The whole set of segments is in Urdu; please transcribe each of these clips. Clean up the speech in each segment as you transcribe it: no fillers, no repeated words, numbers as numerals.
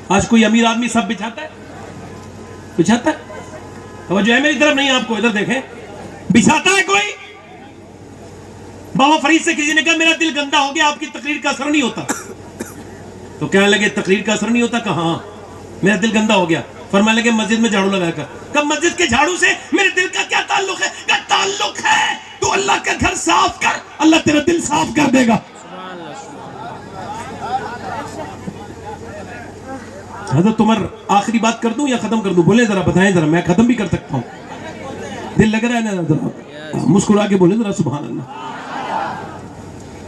آج کوئی امیر آدمی سب بچھاتا ہے؟ بچھاتا ہے؟ توجہ ہے میری طرف نہیں، آپ کو ادھر دیکھیں، بچھاتا ہے کوئی؟ بابا فرید سے کسی نے کہا میرا دل گندا ہو گیا، آپ کی تقریر کا اثر نہیں ہوتا. تو کہنے لگے تقریر کا اثر نہیں ہوتا؟ کہا ہاں میرا دل گندا ہو گیا. فرمانے لگے مسجد میں جھاڑو لگا کر. کب مسجد کے جھاڑو سے میرے دل کا کیا تعلق ہے؟ کیا تعلق ہے؟ تو اللہ کا گھر صاف کر، اللہ تیرا دل صاف کر دے گا. حضرت عمر، آخری بات کر دوں یا ختم کر دوں؟ بولے ذرا، بتائیں ذرا، میں ختم بھی کر سکتا ہوں. دل لگ رہا ہے نا؟ ذرا مسکرا کے بولے ذرا سبحان اللہ.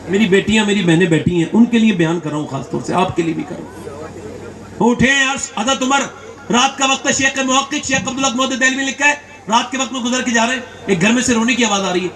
میری بیٹیاں، میری بہنیں بیٹھی ہیں، ان کے لیے بیان کر رہا ہوں، خاص طور سے آپ کے لیے بھی کر رہا ہوں. اٹھے یار. حضرت عمر، رات کا وقت ہے، شیخ محقق شیخ عبدالحق محمود دہلوی نے لکھا ہے، رات کے وقت میں گزر کے جا رہے ہیں، ایک گھر میں سے رونے کی آواز آ رہی ہے.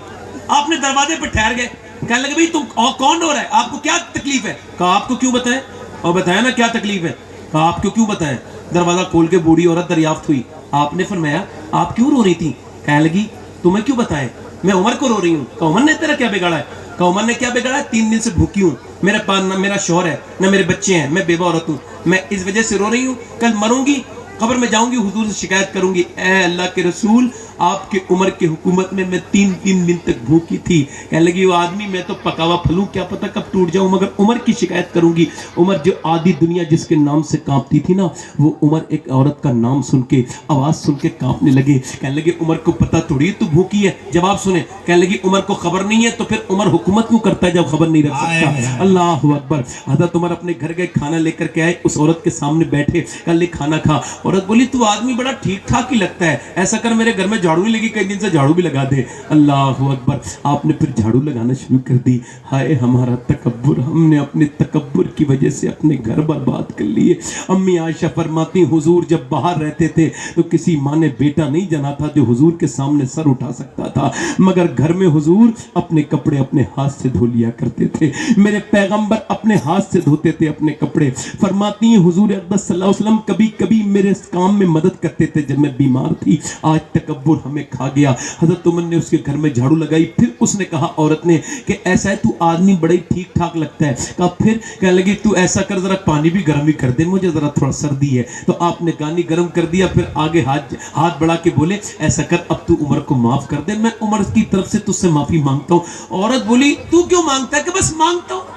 آپ نے دروازے پہ ٹھہر گئے. کہنے لگے بھئی تم کون رو رہا ہے؟ آپ کو کیا تکلیف ہے؟ کہا آپ کو کیوں بتائیں؟ اور بتایا نا کیا تکلیف ہے. کہا آپ کو کیوں بتائیں؟ دروازہ کھول کے بوڑھی عورت دریافت ہوئی. آپ نے فرمایا آپ کیوں رو رہی تھی؟ کہنے لگی تمہیں کیوں بتائیں، میں عمر کو رو رہی ہوں. کہ عمر نے تیرا کیا بگاڑا ہے؟ کہ عمر نے کیا بگاڑا ہے؟ 3 دن سے بھوکی ہوں، میرے پاس نہ میرا شوہر ہے نہ میرے بچے ہیں، میں بیوہ عورت ہوں، میں اس وجہ سے رو رہی ہوں. کل مروں گی، قبر میں جاؤں گی، حضور سے شکایت کروں گی، اے اللہ کے رسول آپ کے عمر کی حکومت میں 3 دن تک بھوکی تھی. کہنے لگی وہ آدمی میں تو پکا ہوا پھلوں، کیا پتہ کب ٹوٹ جاؤں، مگر عمر کی شکایت کروں گی. عمر جو آدھی دنیا جس کے نام سے کانپتی تھی نا، وہ عمر ایک عورت کا نام سن کے، آواز سن کے کانپنے لگے. کہنے لگے عمر کو پتہ تھوڑی تو بھوکی ہے. جواب سنیں. کہنے لگی عمر کو خبر نہیں ہے تو پھر عمر حکومت کیوں کرتا ہے جب خبر نہیں رکھ سکتا؟ اللہ اکبر. حضرت عمر اپنے گھر گئے، کھانا لے کر کے آئے، اس عورت کے سامنے بیٹھے. کہنے لگے کھانا کھا. عورت بولی تو آدمی بڑا ٹھیک ٹھاک ہی لگتا ہے، ایسا کر میرے گھر میں جھاڑو نہیں لگی، کئی دن سے جھاڑو بھی لگا دے. اللہ اکبر. آپ نے پھر جھاڑو لگانا شروع کر دی. ہائے ہمارا تکبر، ہم نے اپنے تکبر کی وجہ سے اپنے گھر برباد کر لیے. امی عائشہ فرماتی حضور جب باہر رہتے تھے تو کسی ماں نے بیٹا نہیں جنا تھا جو حضور کے سامنے سر اٹھا سکتا تھا، مگر گھر میں حضور اپنے کپڑے اپنے ہاتھ سے دھو لیا کرتے تھے. میرے پیغمبر اپنے ہاتھ سے دھوتے تھے اپنے کپڑے. فرماتی ہیں حضور اقدس صلی اللہ علیہ وسلم کبھی کبھی میرے کام میں مدد کرتے تھے جب میں بیمار تھی. آج تکبر ہمیں کھا گیا. حضرت عمر نے اس کے گھر میں جھاڑو لگائی. پھر اس نے کہا عورت نے کہ ایسا ہے تو آدمی بڑے ٹھیک ٹھاک لگتا ہے. کہا پھر؟ کہنے لگی تو ایسا کر ذرا پانی بھی گرم ہی کر دے، مجھے ذرا تھوڑا سردی ہے. تو آپ نے پانی گرم کر دیا. پھر آگے ہاتھ بڑھا کے بولے ایسا کر اب تو عمر کو معاف کر دے، میں عمر کی طرف سے تجھ سے معافی مانگتا ہوں. عورت بولی تو کیوں مانگتا ہے؟ کہ بس مانگتا ہوں.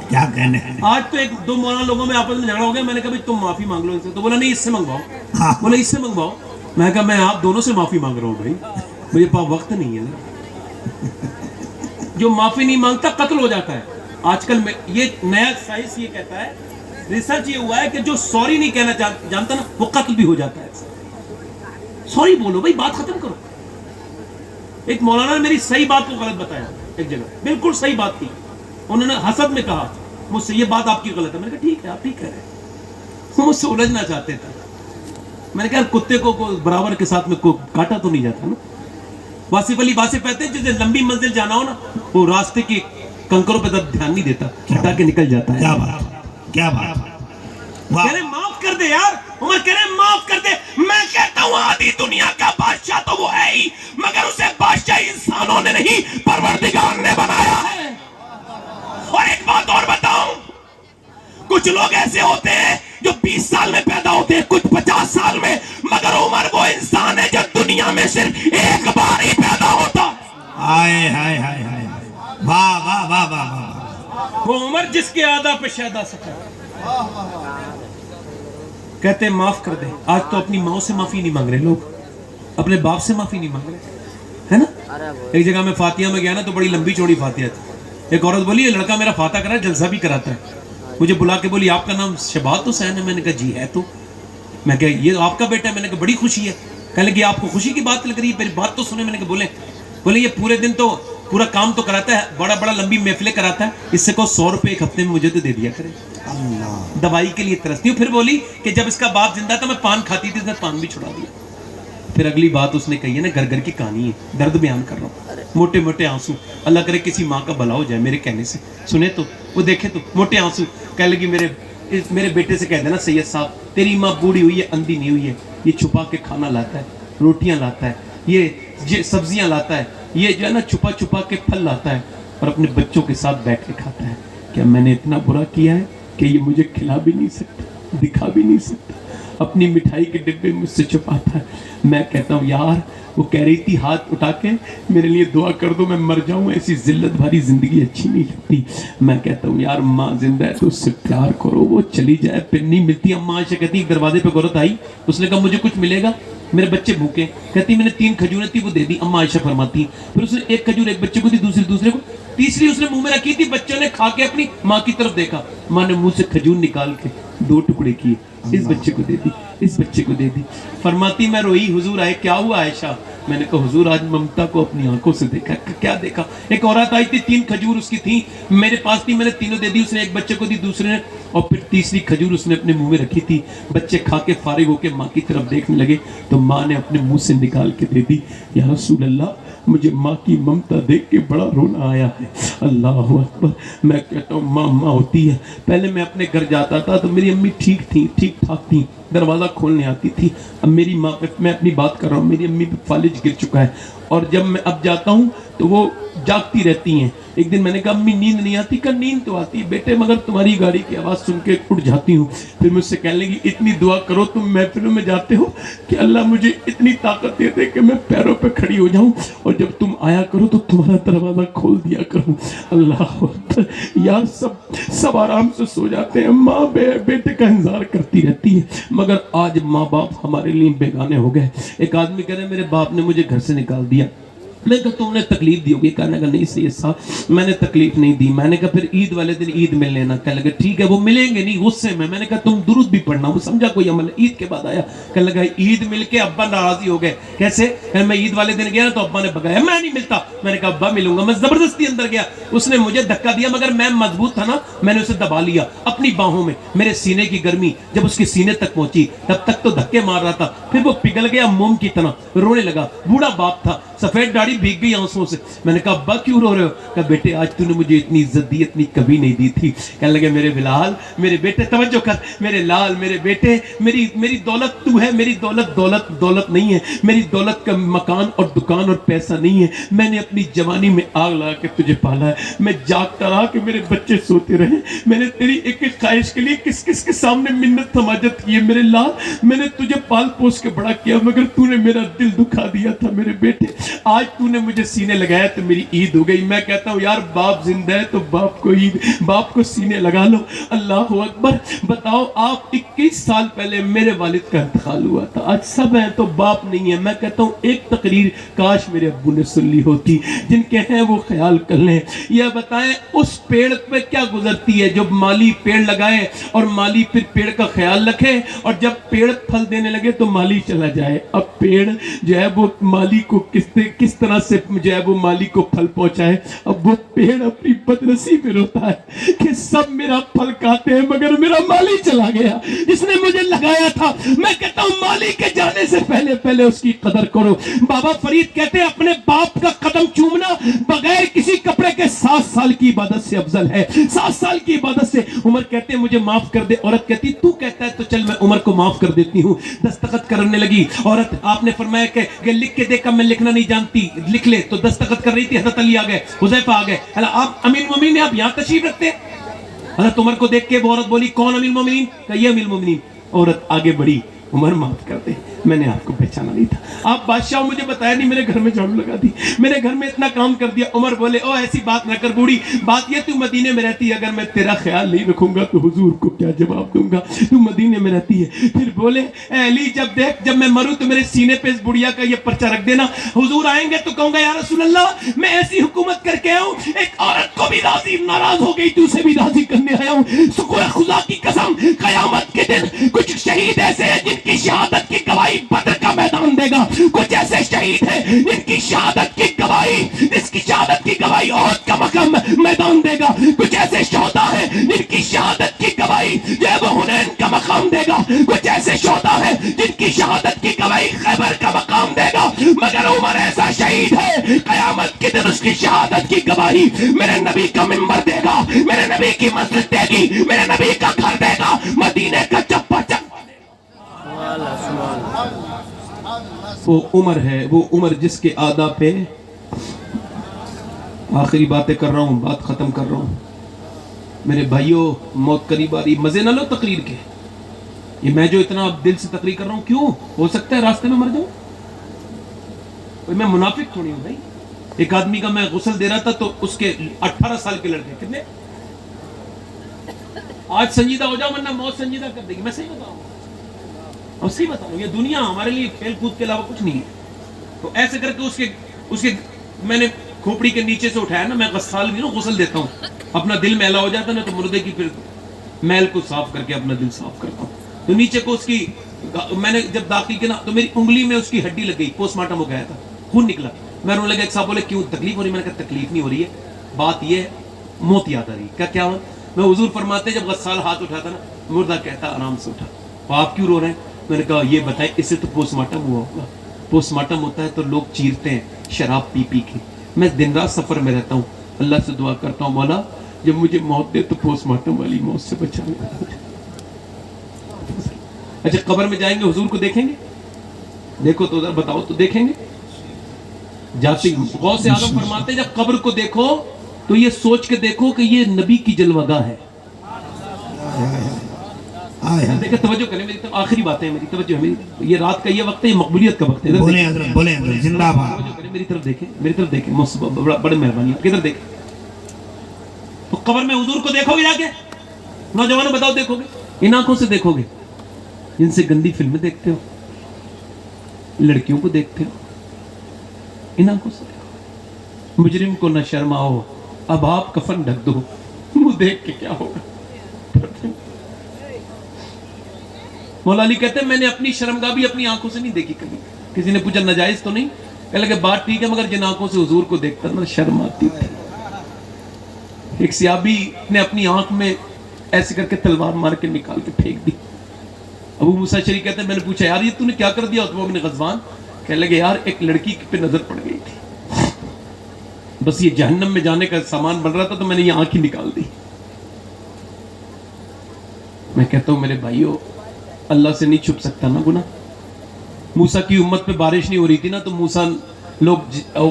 کیا کہنے ہیں. آج تو ایک دو مولانا لوگوں میں آپس میں جھگڑا ہو گیا. میں نے کہا تم معافی مانگ لو ان سے. تو بولا نہیں اس سے منگواؤ. بولا اس سے منگواؤ. میں نے کہا میں آپ دونوں سے معافی مانگ رہا ہوں بھائی، مجھے پاس وقت نہیں ہے نا. جو معافی نہیں مانگتا قتل ہو جاتا ہے. آج کل یہ نیا سائنس یہ کہتا ہے، ریسرچ یہ ہوا ہے کہ جو سوری نہیں کہنا جانتا نا وہ قتل بھی ہو جاتا ہے. سوری بولو بھائی، بات ختم کرو. ایک مولانا نے میری صحیح بات کو غلط بتایا ایک جگہ، بالکل صحیح بات تھی. انہوں نے حسد میں کہا مجھ سے یہ بات آپ کی غلط ہے. میں نے کہا ٹھیک ہے آپ ٹھیک کہہ رہے ہیں. وہ مجھ سے الجھنا چاہتے تھے. میں نے کہا کتے کو برابر کے ساتھ میں کاٹا تو نہیں جاتا نا. واصف علی واصف کہتے ہیں جسے لمبی منزل جانا ہو نا وہ راستے کی کنکروں پہ دھیان نہیں دیتا، ہٹا کے نکل جاتا ہے. کیا بات، کیا بات. کہہ رہے معاف کر دے یار. عمر کہہ رہے معاف کر دے. میں کہتا ہوں آدھی دنیا کا بادشاہ تو وہ ہے ہی، مگر اسے بادشاہ انسانوں نے نہیں پروردگار نے بنایا ہے. اور ایک بات اور بتاؤں، کچھ لوگ ایسے ہوتے ہیں جو 20 سال میں پیدا ہوتے ہیں، کچھ 50 سال میں، مگر عمر وہ انسان ہے جو دنیا میں صرف ایک بار ہی پیدا ہوتا. ہائے ہائے ہائے ہائے. واہ واہ واہ واہ واہ. وہ عمر جس کے آدھا پہ شیدا سکا. کہتے ہیں معاف کر دے. آج تو اپنی ماں سے معافی نہیں مانگ رہے لوگ، اپنے باپ سے معافی نہیں مانگ رہے، ہے نا. ایک جگہ میں فاتحہ میں گیا نا تو بڑی لمبی چوڑی فاتحہ تھی. ایک عورت بولی یہ لڑکا میرا فاتحہ کرا ہے، جلسہ بھی کراتا ہے. مجھے بلا کے بولی آپ کا نام شبات حسین ہے؟ میں نے کہا جی ہے. تو میں کہا یہ آپ کا بیٹا ہے؟ میں نے کہا بڑی خوشی ہے. کہنے لگی آپ کو خوشی کی بات لگ رہی ہے، میری بات تو سنیں. میں نے کہا بولے یہ پورے دن تو پورا کام تو کراتا ہے، بڑا بڑا لمبی محفلیں کراتا ہے، اس سے کو 100 روپے ایک ہفتے میں مجھے تو دے دیا کرے، دوائی کے لیے ترستی ہوں. پھر بولی کہ جب اس کا باپ زندہ تھا میں پان کھاتی تھی، اس نے پان بھی چھڑا دیا. پھر اگلی بات اس نے کہی ہے نا، گھر گھر کی کہانی ہے، درد بیان کر رہا ہوں، موٹے موٹے آنسو. اللہ کرے کسی ماں کا بھلا ہو جائے میرے کہنے سے. سنے تو وہ دیکھے تو موٹے آنسو. کہنے لگی میرے بیٹے سے کہہ دینا سید صاحب تیری ماں بوڑھی ہوئی ہے، اندھی نہیں ہوئی ہے، یہ چھپا کے کھانا لاتا ہے، روٹیاں لاتا ہے، یہ سبزیاں لاتا ہے، یہ جو ہے نا چھپا کے پھل لاتا ہے اور اپنے بچوں کے ساتھ بیٹھ کے کھاتا ہے. کیا میں نے اتنا برا کیا ہے؟ کہ یہ مجھے کھلا بھی نہیں سکتا، دکھا بھی نہیں سکتا، اپنی مٹھائی کے ڈبے مجھ سے چھپاتا ہے۔ میں کہتا ہوں یار، وہ کہہ رہی تھی ہاتھ اٹھا کے میرے لیے دعا کر دو میں مر جاؤں، ایسی ذلت بھاری زندگی اچھی نہیں لگتی۔ میں کہتا ہوں یار ماں زندہ ہے تو اس سے پیار کرو، وہ چلی جائے پھر نہیں ملتی۔ اماں عائشہ کہتی ایک دروازے پہ عورت آئی، اس نے کہا مجھے کچھ ملے گا، میرے بچے بھوکے، کہتی میں نے 3 کھجوریں تھی وہ دے دی۔ اماں عائشہ فرماتی پھر اس نے ایک کھجور ایک بچے کو دی، دوسرے کو، تیسری اس نے منہ میں رکھی تھی، بچوں نے کھا کے اپنی ماں کی طرف دیکھا، ماں نے منہ سے کھجور نکال کے 2 ٹکڑے کیے، اس بچے کو دے دی، اس بچے کو دے دی۔ فرماتی میں روئی، حضور آئے، کیا ہوا عائشہ؟ میں نے کہا حضور آج ممتا کو اپنی آنکھوں سے دیکھا۔ کیا دیکھا؟ ایک عورت آئی تھی، 3 کھجور اس کی تھی، میرے پاس تھی، میں نے تینوں دے دی، اس نے ایک بچے کو دی، دوسرے نے، اور پھر تیسری کھجور اس نے اپنے منہ میں رکھی تھی۔ بچے کھا کے فارغ ہو کے ماں کی طرف دیکھنے لگے تو ماں نے اپنے منہ سے نکال کے دے دی۔ یا رسول اللہ مجھے ماں کی ممتا دیکھ کے بڑا رونا آیا ہے۔ اللہ اکبر۔ میں کہتا ہوں ماں ماں ہوتی ہے۔ پہلے میں اپنے گھر جاتا تھا تو میری امی ٹھیک تھی، ٹھیک ٹھاک تھی، دروازہ کھولنے آتی تھی۔ اب میری ماں، میں اپنی بات کر رہا ہوں، میری امی پہ فالج گر چکا ہے، اور جب میں اب جاتا ہوں تو وہ جاگتی رہتی ہیں۔ ایک دن میں نے کہا امی نیند نہیں آتی؟ کہ نیند تو آتی ہے بیٹے، مگر تمہاری گاڑی کی آواز سن کے اٹھ جاتی ہوں۔ پھر مجھ سے کہنے لگی اتنی دعا کرو تم محفلوں میں جاتے ہو کہ اللہ مجھے اتنی طاقت دے دے کہ میں پیروں پہ کھڑی ہو جاؤں، اور جب تم آیا کرو تو تمہارا دروازہ کھول دیا کروں۔ اللہ اکبر۔ یار سب آرام سے سو جاتے ہیں، ماں بیٹے کا انتظار کرتی رہتی ہے، مگر آج ماں باپ ہمارے لیے بیگانے ہو گئے۔ ایک آدمی کہہ رہے میرے باپ نے مجھے گھر سے نکال دیا۔ میں نے کہا تم نے تکلیف دی ہوگی؟ کہنے لگا نہیں سید صاحب میں نے تکلیف نہیں دی۔ میں نے کہا پھر عید والے دن عید مل لینا۔ کہنے لگا ٹھیک ہے، وہ ملیں گے نہیں غصے میں۔ میں نے کہا تم درود بھی پڑھنا، وہ سمجھا کوئی عمل ہے۔ عید کے بعد آیا، کہنے لگا عید مل کے ابا ناراضی ہو گئے۔ کیسے؟ میں عید والے دن گیا نا تو ابا نے بگایا، میں نہیں ملتا۔ میں نے کہا ابا ملوں گا۔ میں زبردستی اندر گیا، اس نے مجھے دھکا دیا، مگر میں مضبوط تھا نا، میں نے اسے دبا لیا اپنی باہوں میں۔ میرے سینے کی گرمی جب اس کے سینے تک پہنچی تب تک تو دھکے مار رہا تھا، پھر وہ پگھل گیا موم کی طرح، رونے لگا۔ بوڑھا باپ تھا، سفید داڑھی بھیگ گئی آنسوں سے۔ میں نے کہا ابا کیوں رو رہے ہو؟ کہا بیٹے آج تو نے مجھے اتنی عزت دی، اتنی کبھی نہیں دی تھی۔ کہنے لگے میرے بلال، میرے بیٹے، توجہ کر، میرے لال، میرے بیٹے، میری دولت تو ہے، میری دولت نہیں ہے، میری دولت کا مکان اور دکان اور پیسہ نہیں ہے۔ میں نے اپنی جوانی میں آگ لگا کے تجھے پالا ہے، میں جاگتا رہا کہ میرے بچے سوتے رہے۔ میں نے تیری ایک ایک خواہش کے لیے کس کس کے سامنے منت سماجت کی ہے میرے لال۔ میں نے تجھے پال پوس کے بڑا کیا، مگر تو نے میرا دل دکھا دیا تھا میرے بیٹے۔ آج تو نے مجھے سینے لگایا تو میری عید ہو گئی۔ میں کہتا ہوں یار باپ زندہ ہے تو باپ کو عید، باپ کو سینے لگا لو۔ اللہ اکبر۔ بتاؤ آپ 21 سال پہلے میرے والد کا انتقال ہوا تھا، آج سب ہیں تو باپ نہیں ہے۔ میں کہتا ہوں ایک تقریر کاش میرے ابو نے سن لی ہوتی، جن کے ہیں وہ خیال کر لیں۔ یہ بتائیں اس پیڑ پہ کیا گزرتی ہے جو مالی پیڑ لگائے اور مالی پھر پیڑ کا خیال رکھے، اور جب پیڑ پھل دینے لگے تو مالی چلا جائے۔ اب پیڑ جو ہے وہ مالی کو کس طرح سے جو ہے وہ مالی کو پھل پہنچائے۔ اب وہ پیڑ اپنی بدنصیبی میں روتا ہے کہ سب میرا پھل کھاتے ہیں مگر میرا مالی چلا گیا جس نے مجھے لگایا تھا۔ میں کہتا ہوں مالی کے جانے سے پہلے اس کی قدر کرو۔ بابا فرید کہتے ہیں اپنے باپ کا قدم چومنا بغیر کسی کپڑے کے 7 سال کی عبادت سے افضل ہے، 7 سال کی عبادت سے۔ عمر کہتے ہیں مجھے معاف کر دے، عورت کہتی تو کہتا ہے تو چل میں عمر کو معاف کر دیتی ہوں۔ دستخط کرنے لگی عورت، آپ نے فرمایا کہ لکھ کے دیکھا میں لکھنا نہیں جانتی، لکھ لے، تو دستخط کر رہی تھی، حضرت علی آ گئے، حذیفہ آ گئے، آپ امیر المومنین نے آپ یہاں تشریف رکھتے ہیں؟ حضرت عمر کو دیکھ کے وہ عورت بولی کون امیر المومنین؟ کہ یہ امیر المومنین۔ عورت آگے بڑھی، عمر معاف کر دے، میں نے آپ کو پہچانا نہیں تھا، آپ بادشاہ مجھے بتایا نہیں، میرے گھر میں جھاڑو لگا دی، میرے گھر میں اتنا کام کر دیا۔ عمر بولے او ایسی بات نہ کر بوڑھی، بات یہ تو مدینے میں رہتی ہے، اگر میں تیرا خیال نہیں رکھوں گا تو حضور کو کیا جواب دوں گا، تو مدینے میں رہتی ہے۔ پھر بولے اے علی جب میں مروں تو میرے سینے پہ اس بڑھیا کا یہ پرچہ رکھ دینا، حضور آئیں گے تو کہوں گا یا رسول اللہ میں ایسی حکومت کر کے آیا ہوں، ایک عورت کو بھی راضی ناراض ہو گئی تو اسے بھی راضی کرنے آیا ہوں۔ سکر خدا کی قسم قیامت کے دن کچھ شہید ایسے ہیں جن کی شہادت کی گواہی بدر کا میدان دے گا، کچھ ایسے شہید ہیں جن کی شہادت کی گواہی، جس کی شہادت کی گواہی احد کا مقام میدان دے گا، کچھ ایسے شہداء ہیں جن کی شہادت کی گواہی جو ہے وہ حنین کا مقام دے گا، کچھ ایسے شہداء ہیں جن کی شہادت کی گواہی خیبر کا مقام دے گا، مگر عمر ایسا شہید ہے قیامت کے دن اس کی شہادت کی گواہی میرے نبی کا منبر دے گا، میرے نبی کی مسجد دے گی، میرے نبی کا گھر دے گا، مدینے کا چپا چپا۔ وہ عمر ہے، وہ عمر جس کے آداب پہ آخری باتیں کر رہا ہوں، بات ختم کر رہا ہوں، میرے بھائیوں موت قریب آ رہی، مزے نہ لو تقریر کے. یہ میں جو اتنا دل سے تقریر کر رہا ہوں، کیوں ہو سکتا ہے راستے میں مر جاؤں؟ میں منافق تھوڑی ہوں بھائی. ایک آدمی کا میں غسل دے رہا تھا تو اس کے 18 سال کے لڑکے، کتنے، آج سنجیدہ ہو جاؤ ورنہ موت سنجیدہ کر دے گی. میں صحیح بتاؤں، اور صحیح بتاؤں، یہ دنیا ہمارے لیے کھیل کود کے علاوہ کچھ نہیں ہے. تو ایسے کر کے اس کے میں نے کھوپڑی کے نیچے سے اٹھایا نا. میں غسال بھی نا غسل دیتا ہوں، اپنا دل میلا ہو جاتا نا تو مردے کی پھر میل کو صاف کر کے اپنا دل صاف کرتا ہوں. تو نیچے کو اس کی میں نے جب داخل کیا نا تو میری انگلی میں اس کی ہڈی لگ گئی. پوسٹ مارٹم ہو گیا تھا، خون نکلا. میں رونے لگا. ایک صاحب بولے کیوں تکلیف ہو رہی ہے؟ میں نے کہا تکلیف نہیں ہو رہی ہے، بات یہ ہے موت یاد آ رہی ہے. کیا ہوا؟ میں حضور فرماتے جب غسال ہاتھ اٹھاتا نا مردہ کہتا آرام سے اٹھا. تو آپ کیوں رو رہے ہیں؟ میں نے کہا یہ بتائیں، اس سے تو پوسٹ مارٹم ہوا ہوگا. پوسٹ مارٹم ہوتا ہے تو لوگ چیرتے ہیں شراب پی پی کے. میں دن رات سفر میں رہتا ہوں، اللہ سے دعا کرتا ہوں مولا جب مجھے موت دے تو پوسٹ مارٹم والی موت سے بچا لے. اچھا قبر میں جائیں گے حضور کو دیکھیں گے؟ دیکھو تو ادھر بتاؤ تو دیکھیں گے؟ جاتی غوث اعظم فرماتے جب قبر کو دیکھو تو یہ سوچ کے دیکھو کہ یہ نبی کی جلوہ گاہ ہے. دیکھیں توجہ کریں، میری طرف آخری بات ہے، میری توجہ ہے. یہ رات کا یہ وقت ہے، یہ مقبولیت کا وقت ہے. بولیں حضرت، بولیں حضرت، زندہ باد. توجہ کریں، میری طرف دیکھیں، میری طرف دیکھیں. بڑے مہربانی، کدھر دیکھیں. تو قبر میں حضور کو دیکھو گے جا کے؟ نوجوانوں بتاؤ دیکھو گے؟ ان آنکھوں سے دیکھو گے جن سے گندی فلمیں دیکھتے ہو، لڑکیوں کو دیکھتے ہو، ان آنکھوں سے دیکھو. مجرم کو نہ شرم آؤ، اب آپ کفن ڈھک دو، منہ دیکھ کے کیا ہوگا. مولا علی کہتے ہیں میں نے اپنی شرمگاہ بھی اپنی آنکھوں سے نہیں دیکھی کبھی. کسی نے پوچھا ناجائز تو نہیں؟ کہنے لگے بات ٹھیک ہے مگر جن آنکھوں سے حضور کو دیکھتا نا شرم آتی تھی. ایک صحابی نے اپنی آنکھ میں ایسے کر کے تلوار مار کے نکال کے پھینک دی. ابو موسیٰ شریف کہتے ہیں میں نے پوچھا یار یہ تو نے کیا کر دیا؟ عتبہ بن غزوان کہنے لگے یار ایک لڑکی پہ نظر پڑ گئی تھی، بس یہ جہنم میں جانے کا سامان بن رہا تھا تو میں نے یہ آنکھ ہی نکال دی. میں کہتا ہوں میرے بھائیوں اللہ سے نہیں چھپ سکتا نا گناہ. موسیٰ کی امت پہ بارش نہیں ہو رہی تھی نا تو موسیٰ لوگ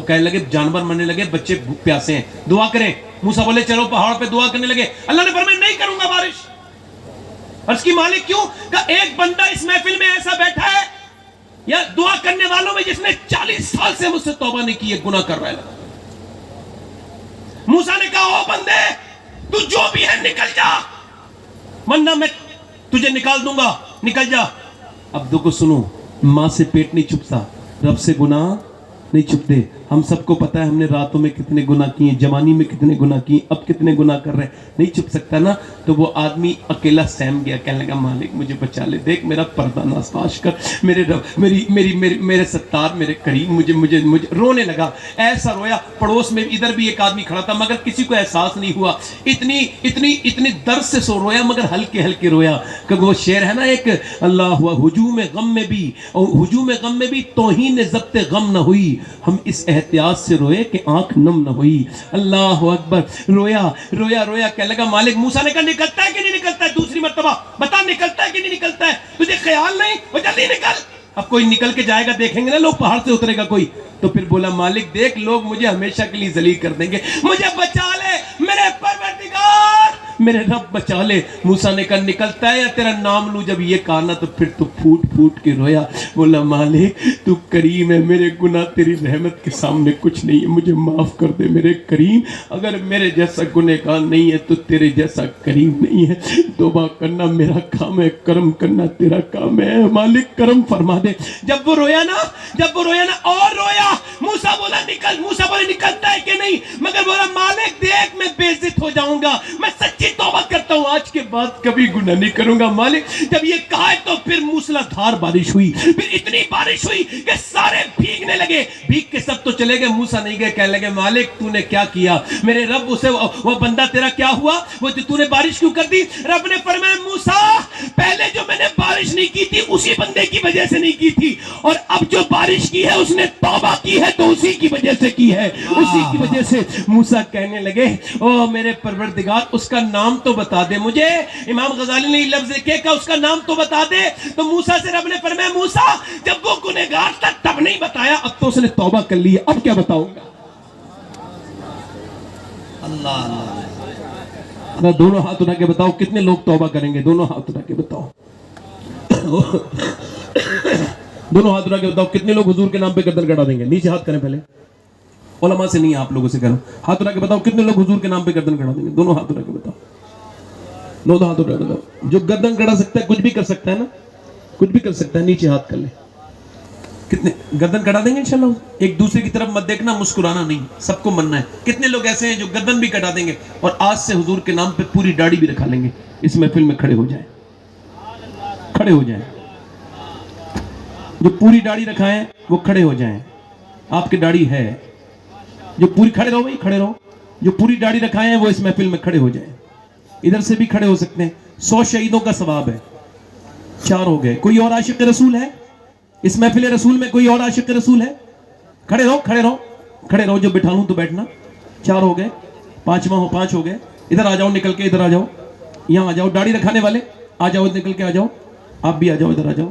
کہنے لگے جانور مرنے لگے، بچے پیاسے ہیں، دعا کریں. موسیٰ بولے چلو پہاڑ پہ دعا کرنے لگے. اللہ نے فرمایا نہیں کروں گا بارش. عرض کی مالک کیوں؟ کہ ایک بندہ اس محفل میں ایسا بیٹھا ہے یا دعا کرنے والوں میں جس نے 40 سال سے مجھ سے توبہ نہیں کی ہے، گناہ کر رہا ہے. موسیٰ نے کہا او بندے تو جو بھی ہے نکل جا ورنہ میں تجھے نکال دوں گا، نکل جا. اب دیکھو سنو، ماں سے پیٹ نہیں چھپتا، رب سے گناہ نہیں چھپتے. ہم سب کو پتا ہے ہم نے راتوں میں کتنے گناہ کیے، جوانی میں کتنے گناہ کیے، اب کتنے گناہ کر رہے ہیں، نہیں چھپ سکتا نا. تو وہ آدمی اکیلا سہم گیا، کہنے لگا مالک مجھے بچا لے، دیکھ میرا پردہ ناز کر، میرے رب میرے ستار میرے کریم، مجھے رونے لگا. ایسا رویا پڑوس میں ادھر بھی ایک آدمی کھڑا تھا مگر کسی کو احساس نہیں ہوا. اتنی درد سے سو رویا مگر ہلکے ہلکے رویا. کہ وہ شعر ہے نا ایک، اللہ ہوا ہجوم غم میں بھی توہین ضبط غم نہ ہوئی، ہم اس احتیاط سے روئے کہ آنکھ نم نہ ہوئی. اللہ اکبر. رویا رویا رویا کہنے لگا مالک. موسیٰ نے کہا نکلتا ہے کہ نہیں نکلتا ہے؟ دوسری مرتبہ بتا نکلتا ہے کہ نہیں نکلتا ہے؟ تجھے خیال نہیں؟ وہ جلدی نکل. اب کوئی نکل کے جائے گا، دیکھیں گے نا لوگ پہاڑ سے اترے گا کوئی، تو پھر بولا مالک دیکھ لوگ مجھے ہمیشہ کے لیے ذلیل کر دیں گے، مجھے بچا لے میرے پروردگار، میرے رب بچا لے. موسیٰ نے کہا نکلتا ہے یا تیرا نام لوں؟ جب یہ کہا نا تو پھر تو پھوٹ پھوٹ کے رویا. بولا مالک تو کریم ہے، میرے گناہ تیری رحمت کے سامنے کچھ نہیں ہے، مجھے معاف کر دے میرے کریم. اگر میرے جیسا گنہگار نہیں ہے تو تیرے جیسا کریم نہیں ہے. توبہ کرنا میرا کام ہے، کرم کرنا تیرا کام ہے، مالک کرم فرما دے. جب وہ رویا نا اور رویا. موسیٰ بولا نکل. موسیٰ بولے نکلتا ہے کہ نہیں؟ مگر بولا مالک دیکھ میں بے عزت ہو جاؤں گا، میں سچی توبہ کرتا ہوں، آج کے بعد کبھی گناہ نہیں کروں گا مالک. جب یہ کہا تو پھر موسلا دھار بارش ہوئی، پھر اتنی بارش ہوئی کہ سارے بھیگنے لگے. بھیگ کے سب تو چلے گئے، موسیٰ نہیں گئے. کہنے لگے مالک تو نے کیا کیا؟ میرے رب اسے وہ بندہ تیرا کیا ہوا؟ وہ تو نے بارش کیوں کر دی؟ رب نے فرمایا موسیٰ پہلے جو میں نے بارش نہیں کی تھی اسی بندے کی وجہ سے نہیں کی تھی، اور اب جو بارش کی ہے اس نے توبہ کی ہے تو اسی کی وجہ سے کی ہے، اسی کی وجہ سے. موسیٰ کہنے لگے او میرے پروردگار اس کا نام تو بتا دے مجھے. امام غزالی نے لفظ لکھے کہ اس کا نام تو بتا دے. تو موسیٰ سے رب نے فرمایا موسیٰ جب وہ گنہگار تھا تب نہیں بتایا، اب تو اس نے توبہ کر لی ہے، اب کیا بتاؤں گا. اللہ ذرا دونوں ہاتھ اٹھا کے بتاؤ کتنے لوگ توبہ کریں گے؟ دونوں ہاتھ اٹھا کے بتاؤ، دونوں ہاتھ اٹھا کے بتاؤ کتنے لوگ حضور کے نام پہ گردن کٹا دیں گے؟ نیچے ہاتھ کریں پہلے، علماء سے نہیں آپ لوگوں سے کرو، ہاتھ اٹھا کے بتاؤ کتنے لوگ حضور کے نام پہ گردن کٹا دیں گے؟ دونوں ہاتھ اٹھا کے بتاؤ، دونوں ہاتھ اٹھا کے بتاؤ۔ جو گردن کٹا سکتا ہے کچھ بھی کر سکتا ہے نا، کچھ بھی کر سکتا ہے، نیچے ہاتھ کر لے۔ کتنے گردن کٹا دیں گے انشاءاللہ؟ ایک دوسرے کی طرف مت دیکھنا، مسکرانا نہیں، سب کو مننا ہے۔ کتنے لوگ ایسے ہیں جو گردن بھی کٹا دیں گے اور آج سے حضور کے نام پہ پوری داڑھی بھی رکھا لیں گے؟ اس محفل میں کھڑے ہو جائیں، کھڑے ہو جائیں۔ جو پوری داڑھی رکھائیں وہ کھڑے ہو جائیں، آپ کی داڑھی ہے جو پوری، کھڑے رہو بھائی، کھڑے رہو۔ جو پوری داڑھی رکھائے ہیں وہ اس محفل میں کھڑے ہو جائیں، ادھر سے بھی کھڑے ہو سکتے ہیں۔ 100 شہیدوں کا ثواب ہے، 4 ہو گئے۔ کوئی اور عاشق رسول ہے اس محفل رسول میں؟ کوئی اور عاشق رسول ہے؟ کھڑے رہو، کھڑے رہو، کھڑے رہو، جو بٹھا لوں تو بیٹھنا۔ 4 ہو گئے، 5 ہو گئے۔ ادھر آ جاؤ، نکل کے ادھر آ جاؤ، یہاں آ جاؤ، داڑھی رکھانے والے آ جاؤ، نکل کے آ جاؤ، آپ بھی آ جاؤ، ادھر آ جاؤ،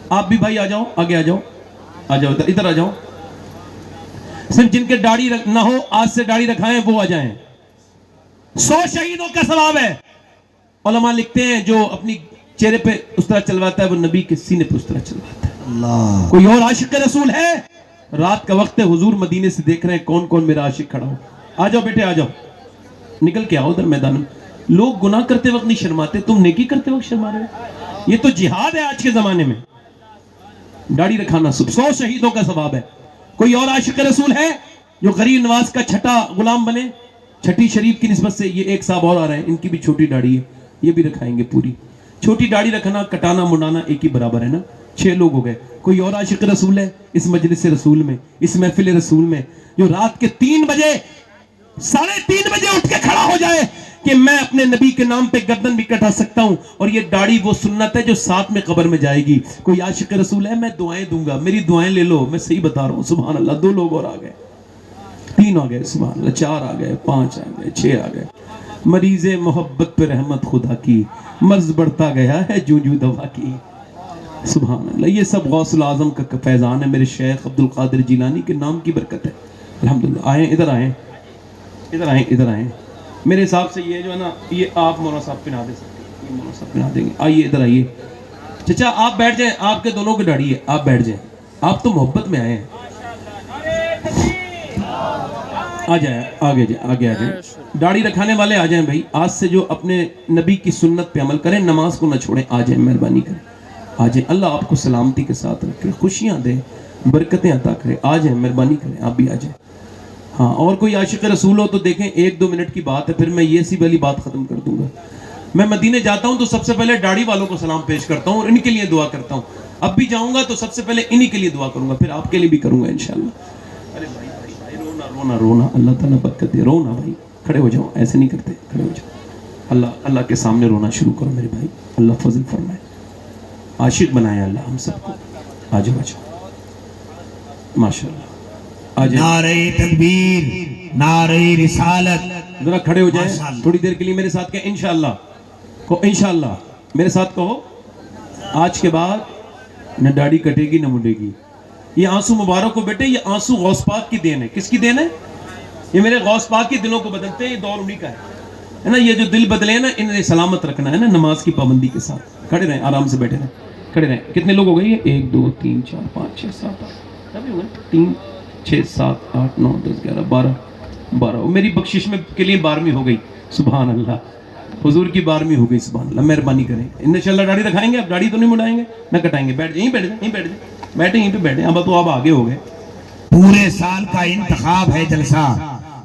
آپ بھی بھائی آ جاؤ، آگے آ جاؤ، آ جاؤ، ادھر آ جاؤ۔ صرف جن کے داڑھی نہ ہو آج سے داڑھی رکھائیں وہ آ جائیں، 100 شہیدوں کا ثواب ہے۔ علماء لکھتے ہیں جو اپنی چہرے پہ اس طرح چلواتا ہے وہ نبی کے سینے پہ اس طرح چلواتا ہے۔ اللہ، کوئی اور عاشق رسول ہے؟ رات کا وقت ہے، حضور مدینے سے دیکھ رہے ہیں کون کون میرا عاشق کھڑا ہو۔ آ جاؤ بیٹے، آ جاؤ، نکل کے آؤ ادھر میدان میں۔ لوگ گناہ کرتے وقت نہیں شرماتے، تم نیکی کرتے وقت شرما رہے ہو؟ یہ تو جہاد ہے آج کے زمانے میں، داڑھی رکھانا 100 شہیدوں کا ثواب ہے۔ کوئی اور عاشق رسول ہے جو غریب نواز کا چھٹا غلام بنے؟ چھٹی شریف کی نسبت سے یہ ایک صاحب اور آ رہے ہیں، ان کی بھی چھوٹی داڑھی ہے، یہ بھی رکھائیں گے پوری۔ چھوٹی داڑھی رکھنا کٹانا منڈانا ایک ہی برابر ہے نا، 6 لوگ ہو گئے۔ کوئی اور عاشق رسول ہے اس مجلس رسول میں، اس محفل رسول میں، جو رات کے 3 بجے 3:30 بجے اٹھ کے کھڑا ہو جائے کہ میں اپنے نبی کے نام پہ گردن بھی کٹا سکتا ہوں، اور یہ داڑھی وہ سنت ہے جو ساتھ میں قبر میں جائے گی؟ کوئی عاشق رسول ہے؟ میں دعائیں دوں گا، میری دعائیں لے لو، میں صحیح بتا رہا ہوں، سبحان اللہ۔ 2 لوگ اور آ گئے، 3 آ گئے، سبحان اللہ، 4 آ گئے، 5 آ گئے، 6 آ گئے۔ مریض محبت پہ رحمت خدا کی، مرض بڑھتا گیا ہے جو دوا کی، سبحان اللہ۔ یہ سب غوث العظم کا فیضان ہے، میرے شیخ عبد القادر جیلانی کے نام کی برکت ہے، الحمدللہ۔ آئیں ادھر، آئیں ادھر، آئیں ادھر، آئیں۔ میرے حساب سے یہ جو ہے نا، یہ آپ مولانا صاحب پہنا دے سکتے ہیں، یہ مولانا صاحب پہنا دیں گے۔ آئیے ادھر آئیے، چچا آپ بیٹھ جائیں، آپ کے دونوں کی داڑھی ہے، آپ بیٹھ جائیں، آپ تو محبت میں آئے ہیں۔ آ جائیں، آگے جائیں، آگے آ جائیں، داڑھی رکھانے والے آ جائیں بھائی۔ آج سے جو اپنے نبی کی سنت پہ عمل کریں، نماز کو نہ چھوڑیں، آ جائیں، مہربانی کریں، آ جائیں۔ اللہ آپ کو سلامتی کے ساتھ رکھے، خوشیاں دے، برکتیں عطا کرے، آ جائیں، مہربانی کریں، آپ بھی آ جائیں۔ ہاں، اور کوئی عاشق رسول ہو تو دیکھیں، 1-2 منٹ کی بات ہے، پھر میں یہ سی والی بات ختم کر دوں گا۔ میں مدینے جاتا ہوں تو سب سے پہلے داڑھی والوں کو سلام پیش کرتا ہوں اور ان کے لیے دعا کرتا ہوں۔ اب بھی جاؤں گا تو سب سے پہلے انہی کے لیے دعا کروں گا، پھر آپ کے لیے بھی کروں گا انشاءاللہ۔ ارے بھائی بھائی بھائی، رونا رونا، اللہ تعالیٰ برکت دے، رونا بھائی، کھڑے ہو جاؤ، ایسے نہیں کرتے، کھڑے ہو جاؤ۔ اللہ کے سامنے رونا شروع کرو میرے بھائی، اللہ فضل فرمائے، عاشق بنائے اللہ ہم سب کو۔ آ جاؤ، آ جاؤ، ماشاءاللہ، آ جائیں، نعرہ تکبیر، نعرہ رسالت۔ ذرا کھڑے ہو جائیں تھوڑی دیر کے لیے میرے ساتھ، کہ انشاءاللہ کو، انشاءاللہ میرے ساتھ کہو، آج کے بعد نہ داڑھی کٹے گی نہ مڈے گی۔ یہ آنسو مبارک ہو بیٹے، یہ آنسو غوث پاک کی دین ہے۔ کس کی دین ہے؟ یہ میرے غوث پاک کی دلوں کو بدلتے ہیں، یہ دور انہی کا ہے نا۔ یہ جو دل بدلے ہیں نا، انہیں سلامت رکھنا ہے نا، نماز کی پابندی کے ساتھ۔ کھڑے رہیں، آرام سے بیٹھے رہیں، کھڑے رہیں۔ کتنے لوگ ہو گئے یہ؟ 1 2 3 4 5 6 7 8، سبھی ہو گئے، 3 6 7 8 9 10 11 12۔ میری بخشش میں کے لیے 12ویں ہو گئی، سبحان اللہ، حضور کی 12ویں ہو گئی، سبحان اللہ۔ مہربانی کریں، انشاءاللہ داڑھی رکھائیں گے، اب داڑھی تو نہیں مڑائیں گے نہ کٹائیں گے، بیٹھ جائیں، یہیں بیٹھ جائیں، یہیں بیٹھ جائیں، بیٹھیں یہیں پہ بیٹھیں۔ اب تو آپ آگے ہو گئے۔ پورے سال کا انتخاب ہے جلسہ،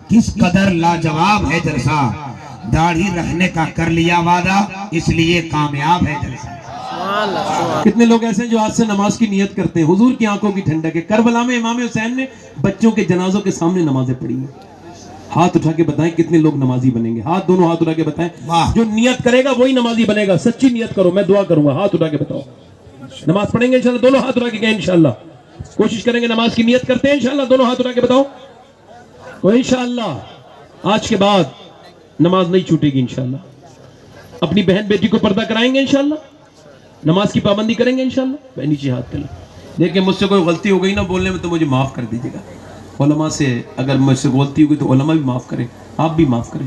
کس قدر لاجواب ہے جلسہ، داڑھی رکھنے کا کر لیا وعدہ، اس لیے کامیاب ہے جلسہ۔ کتنے لوگ ایسے ہیں جو آج سے نماز کی نیت کرتے ہیں؟ حضور کی آنکھوں کی ٹھنڈک ہے۔ کربلا میں امام حسین نے بچوں کے جنازوں کے سامنے نمازیں پڑھی ہیں۔ ہاتھ اٹھا کے بتائیں کتنے لوگ نمازی بنیں گے؟ ہاتھ، دونوں ہاتھ اٹھا کے بتائیں۔ جو نیت کرے گا وہی نمازی بنے گا، سچی نیت کرو، میں دعا کروں گا، ہاتھ اٹھا کے بتاؤ۔ نماز پڑھیں گے انشاءاللہ، دونوں ہاتھ اٹھا کے کہیں انشاءاللہ، کوشش کریں گے نماز کی نیت کرتے ہیں انشاءاللہ، دونوں ہاتھ اٹھا کے بتاؤ۔ تو انشاءاللہ آج کے بعد نماز نہیں چھوٹے گی انشاءاللہ، اپنی بہن بیٹی کو پردہ کرائیں گے انشاءاللہ، نماز کی پابندی کریں گے انشاءاللہ۔ نیچے ہاتھ کر لیں۔ دیکھیں مجھ سے کوئی غلطی ہو گئی نا بولنے میں تو مجھے معاف کر دیجیے گا، علماء سے اگر مجھ سے غلطی ہوگی تو علماء بھی معاف کریں، آپ بھی معاف کریں۔